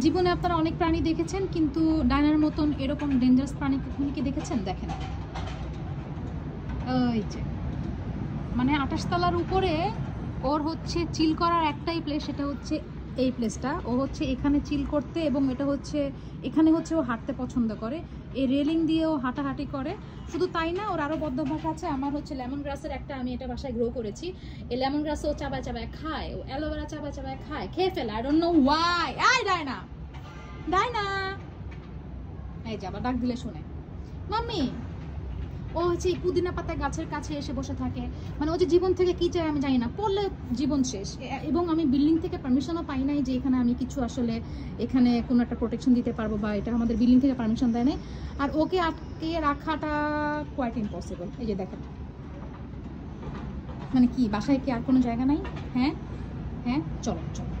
জীবনে আপনারা অনেক প্রাণী দেখেছেন, কিন্তু ডায়নার মতন এরকম ডেঞ্জারাস প্রাণী কখনো কি দেখেছেন? দেখেন, ওই যে মানে 28 তলার উপরে ওর হচ্ছে চিল করার একটাই প্লেস, সেটা হচ্ছে এই প্লেসটা। ও হচ্ছে এখানে চিল করতে, এবং এটা হচ্ছে এখানে হচ্ছে ও হাঁটতে পছন্দ করে। এই রেলিং দিয়ে ও হাঁটাহাঁটি করে। শুধু তাই না, ওর আরও বদ্ধভ্যাস আছে। আমার হচ্ছে লেমন গ্রাসের একটা, আমি এটা বাসায় গ্রো করেছি। এই লেমন গ্রাস ও চাবায় চাবায় খায়, ও অ্যালোভেরা চাবায় চাবায় খায়, খেয়ে ফেলে। I don't know Y. I Diana, Diana, এই যে আবার ডাক দিলে শুনে। মাম্মি, ও হচ্ছে এই পুদিনা পাতা গাছের কাছে এসে বসে থাকে। মানে ও যে জীবন থেকে কি চায় আমি জানি না, পড়লে জীবন শেষ। এবং আমি বিল্ডিং থেকে পারমিশনও পাই নাই যে এখানে আমি কিছু আসলে এখানে কোনো একটা প্রোটেকশন দিতে পারবো, বা এটা আমাদের বিল্ডিং থেকে পারমিশন দেয় নাই। আর ওকে আটকে রাখাটা কোয়াইট ইম্পসিবল। এই যে দেখেন, মানে কি বাসায় কি আর কোনো জায়গা নাই? হ্যাঁ হ্যাঁ, চলো চলো।